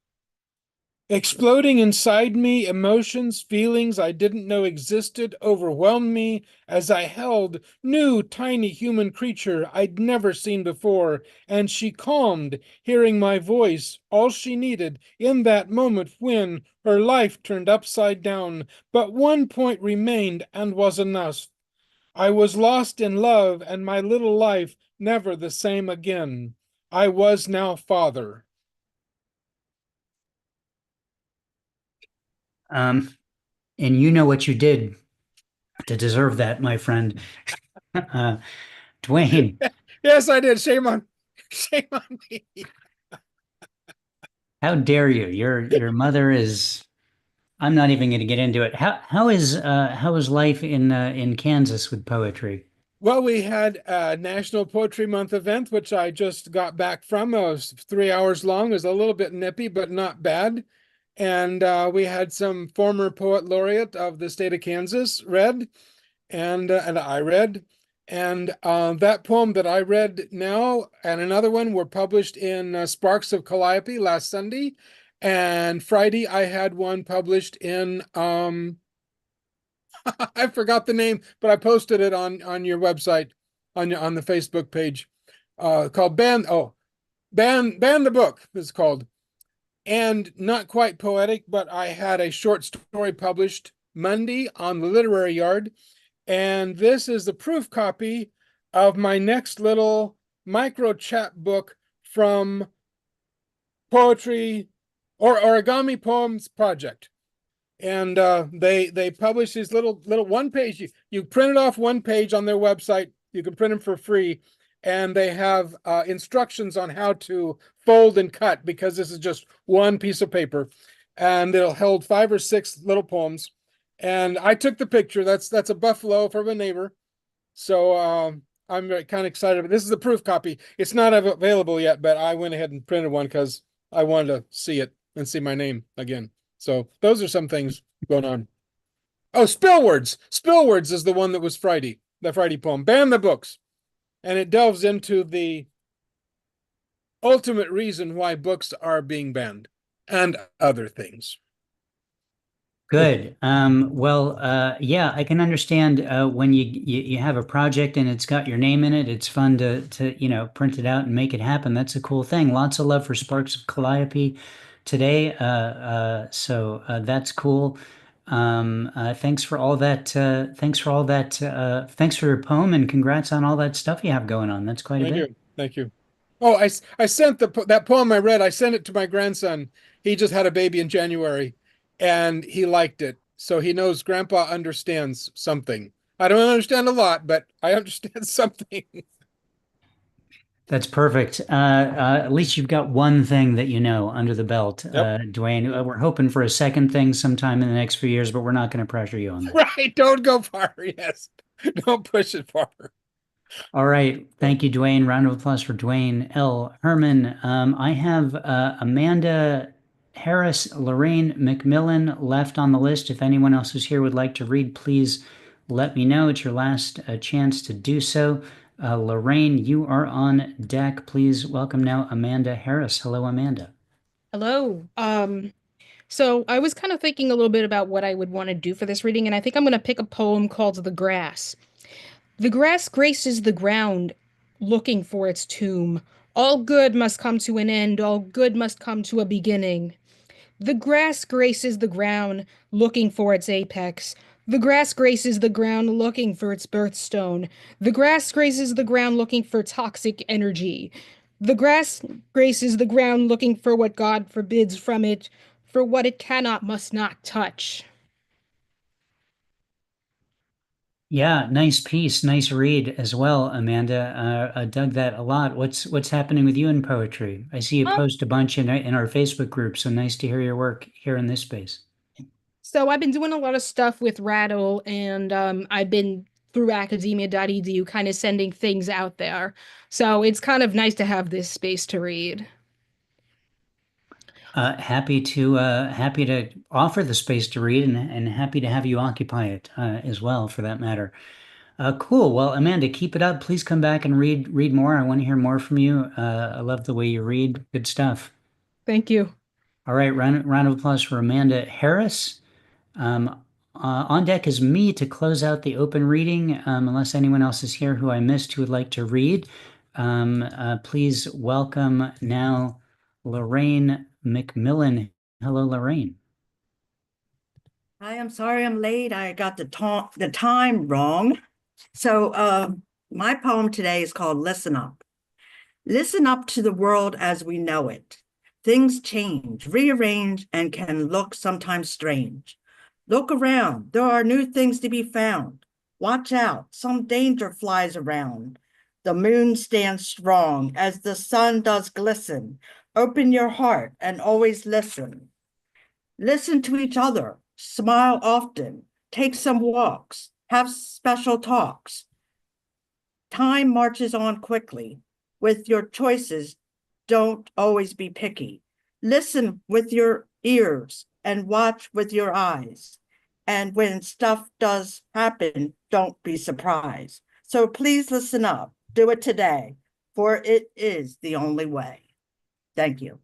Exploding inside me, emotions, feelings I didn't know existed overwhelmed me as I held new tiny human creature I'd never seen before, and she calmed, hearing my voice, all she needed in that moment when her life turned upside down. But one point remained and was enough. I was lost in love, and my little life never the same again. I was now father. And you know what you did to deserve that, my friend. Dwayne, Yes, I did. Shame on me. how dare you? Your mother is. I'm not even going to get into it. How is life in Kansas with poetry? Well, we had a National Poetry Month event, which I just got back from. It was 3 hours long. It was a little bit nippy, but not bad. And we had some former poet laureate of the state of Kansas read, and I read. And that poem that I read now and another one were published in Sparks of Calliope last Sunday. And Friday, I had one published in I forgot the name, but I posted it on your website, on the Facebook page, called Ban the Book is called. And not quite poetic, but I had a short story published Monday on the Literary Yard, and this is the proof copy of my next little micro chapbook from Poetry or Origami Poems Project. And they publish these little one page. You print it off one page on their website. You can print them for free, and they have instructions on how to fold and cut, because this is just one piece of paper, and it'll hold 5 or 6 little poems. And I took the picture. That's a buffalo from a neighbor. So I'm kind of excited. But this is a proof copy. It's not available yet, but I went ahead and printed one because I wanted to see it and see my name again. So those are some things going on. Oh, Spillwords. Spillwords is the one that was Friday, the Friday poem. Ban the Books. And it delves into the ultimate reason why books are being banned and other things. Good. Well, yeah, I can understand when you have a project and it's got your name in it. It's fun to print it out and make it happen. That's a cool thing. Lots of love for Sparks of Calliope today. So that's cool. Thanks for all that. Thanks for all that. Thanks for your poem, and congrats on all that stuff you have going on. That's quite a bit. Thank you. Oh, I sent that poem I read. I sent it to my grandson. He just had a baby in January, and he liked it. So he knows Grandpa understands something. I don't understand a lot, but I understand something. That's perfect. At least you've got one thing that you know under the belt, Dwayne. We're hoping for a second thing sometime in the next few years, but we're not going to pressure you on that. Right. Don't go far. Yes. Don't push it far. All right. Thank you, Dwayne. Round of applause for Dwayne L. Herman. I have Amanda Harris, Lorraine McMillan left on the list. If anyone else who's here would like to read, please let me know. It's your last chance to do so. Lorraine, you are on deck. Please welcome now Amanda Harris. Hello, Amanda. Hello. So I was kind of thinking a little bit about what I would want to do for this reading, and I think I'm going to pick a poem called The Grass. The grass graces the ground, looking for its tomb. All good must come to an end, all good must come to a beginning. The grass graces the ground, looking for its apex. The grass graces the ground, looking for its birthstone. The grass graces the ground, looking for toxic energy. The grass graces the ground, looking for what God forbids from it, for what it cannot, must not touch. Yeah, nice piece, nice read as well, Amanda. I dug that a lot. What's happening with you in poetry? I see you post a bunch in our Facebook group, so nice to hear your work here in this space. So I've been doing a lot of stuff with Rattle, and I've been through academia.edu kind of sending things out there. So it's kind of nice to have this space to read. Happy to offer the space to read, and happy to have you occupy it as well, for that matter. Cool. Well, Amanda, keep it up. Please come back and read more. I want to hear more from you. I love the way you read. Good stuff. Thank you. All right, round of applause for Amanda Harris. On deck is me to close out the open reading, unless anyone else is here who I missed who would like to read. Please welcome now Lorraine McMillan. Hello, Lorraine. Hi, I'm sorry I'm late. I got the time wrong. So my poem today is called Listen Up. Listen up to the world as we know it. Things change, rearrange, and can look sometimes strange. Look around, there are new things to be found. Watch out, some danger flies around. The moon stands strong as the sun does glisten. Open your heart and always listen. Listen to each other, smile often, take some walks, have special talks. Time marches on quickly. With your choices, don't always be picky. Listen with your ears and watch with your eyes. And when stuff does happen, don't be surprised. So please listen up. Do it today, for it is the only way. Thank you.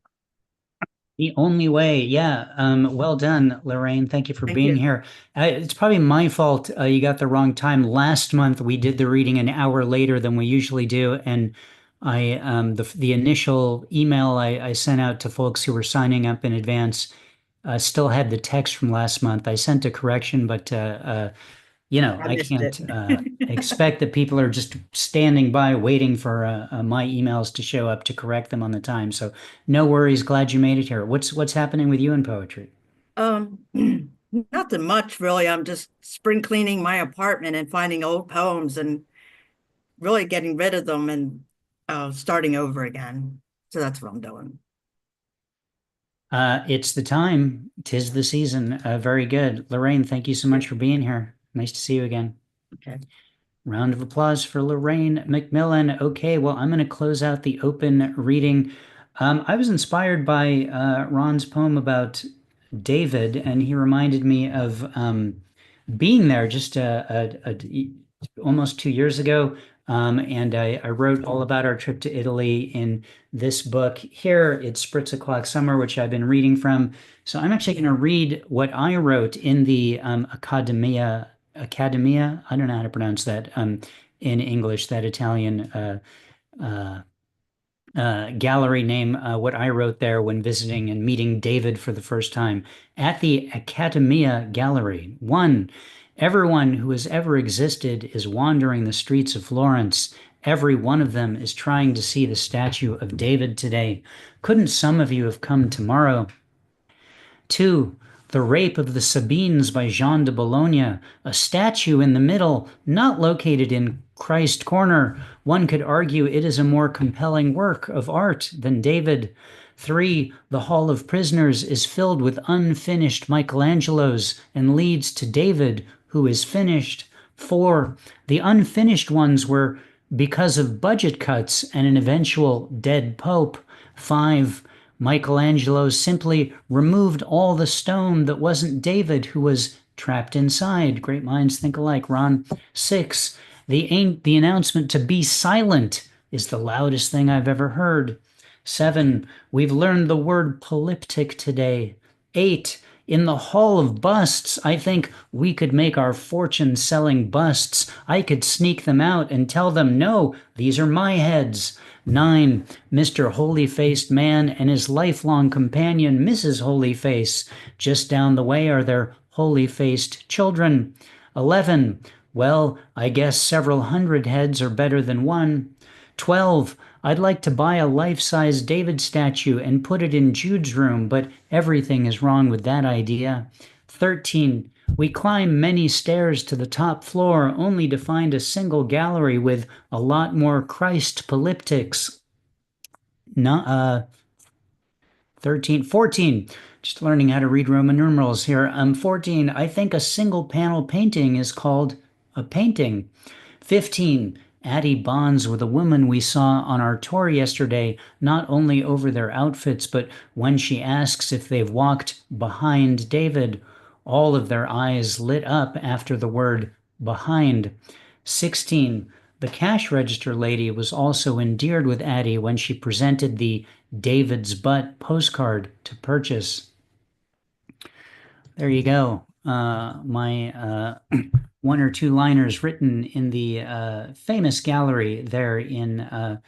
The only way, yeah. Well done, Lorraine. Thank you for being here. It's probably my fault. You got the wrong time. Last month we did the reading an hour later than we usually do, and the initial email I sent out to folks who were signing up in advance still had the text from last month. I sent a correction, but I can't expect that people are just standing by waiting for my emails to show up to correct them on the time. So no worries. Glad you made it here. What's happening with you in poetry? Nothing much really. I'm just spring cleaning my apartment and finding old poems and really getting rid of them and starting over again. So that's what I'm doing. It's the time. 'Tis the season. Very good. Lorraine, thank you so much for being here. Nice to see you again. Okay. Round of applause for Lorraine McMillan. Okay, well, I'm going to close out the open reading. I was inspired by Ron's poem about David, and he reminded me of being there just almost 2 years ago. And I wrote all about our trip to Italy in this book here. It's Spritz O'Clock Summer, which I've been reading from. So I'm actually going to read what I wrote in the Accademia. I don't know how to pronounce that in English, that Italian gallery name, what I wrote there when visiting and meeting David for the first time at the Accademia Gallery. 1. Everyone who has ever existed is wandering the streets of Florence. Every one of them is trying to see the statue of David today. Couldn't some of you have come tomorrow? 2. The Rape of the Sabines by Jean de Bologna, a statue in the middle, not located in Christ Corner. One could argue it is a more compelling work of art than David. 3. The Hall of Prisoners is filled with unfinished Michelangelos and leads to David, who is finished. 4. The unfinished ones were because of budget cuts and an eventual dead pope. 5. Michelangelo simply removed all the stone that wasn't David, who was trapped inside. Great minds think alike, Ron. 6. The announcement to be silent is the loudest thing I've ever heard. 7. We've learned the word polyptych today. 8. In the Hall of Busts, I think we could make our fortune selling busts. I could sneak them out and tell them, no, these are my heads. 9. Mr. Holy-Faced Man and his lifelong companion, Mrs. Holy-Face. Just down the way are their holy-faced children. 11. Well, I guess several hundred heads are better than one. 12. I'd like to buy a life-size David statue and put it in Jude's room, but everything is wrong with that idea. 13. We climb many stairs to the top floor only to find a single gallery with a lot more Christ polyptychs. 14. Just learning how to read Roman numerals here. 14. I think a single panel painting is called a painting. 15. Addie bonds with a woman we saw on our tour yesterday, not only over their outfits, but when she asks if they've walked behind David. All of their eyes lit up after the word behind. 16. The cash register lady was also endeared with Addie when she presented the David's Butt postcard to purchase. There you go. My one or two liners written in the famous gallery there in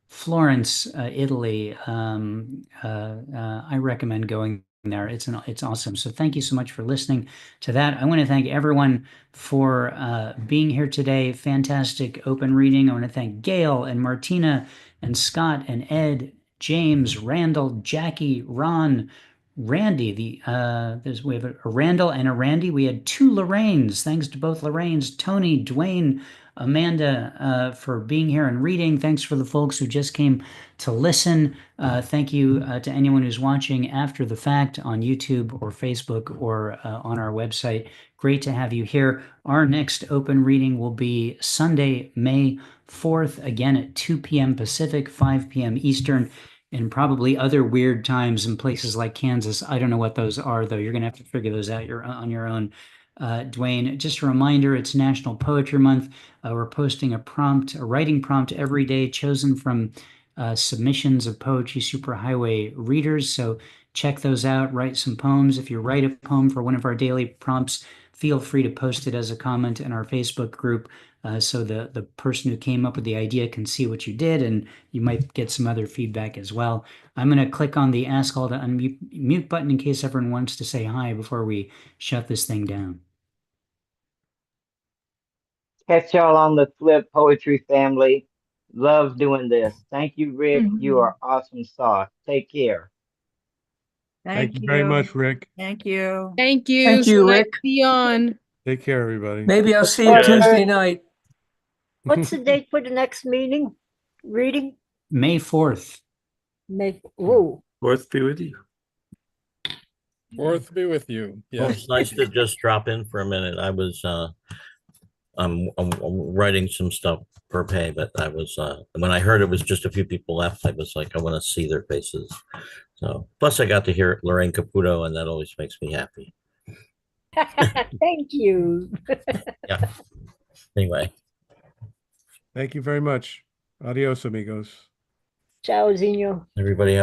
Florence, Italy. I recommend going there. It's awesome. So thank you so much for listening to that. I want to thank everyone for being here today. Fantastic open reading. I want to thank Gayle and Martina and Scott and Ed, James, Randall, Jackie, Ron, Randy. We have a Randall and a Randy. We had two Lorraines. Thanks to both Lorraines, Tony, Dwayne, Amanda, for being here and reading. Thanks for the folks who just came to listen. Thank you to anyone who's watching after the fact on YouTube or Facebook or on our website. Great to have you here. Our next open reading will be Sunday, May 4th, again at 2 p.m. Pacific, 5 p.m. Eastern, and probably other weird times in places like Kansas. I don't know what those are, though. You're going to have to figure those out on your own. Dwayne, just a reminder, it's National Poetry Month. We're posting a writing prompt every day chosen from submissions of Poetry Superhighway readers. So check those out, write some poems. If you write a poem for one of our daily prompts, feel free to post it as a comment in our Facebook group so the person who came up with the idea can see what you did, and you might get some other feedback as well. I'm going to click on the Ask All to Unmute button in case everyone wants to say hi before we shut this thing down. Catch y'all on the flip, poetry family. Love doing this. Thank you, Rick. You are awesome sauce. Take care. Thank you very much, Rick. Thank you. Thank you. Thank you, So nice Rick. to be on. Take care, everybody. Maybe I'll see you Tuesday night. What's the date for the next meeting? Reading? May 4th. May. Whoa. Fourth be with you. Fourth be with you. Well, Yes. it's nice to just drop in for a minute. I was I'm writing some stuff for pay, but I was when I heard it was just a few people left, I was like, I want to see their faces. So plus I got to hear Lorraine Caputo, and that always makes me happy. Thank you. Yeah. Anyway. Thank you very much. Adios, amigos. Ciao, Zinho. Everybody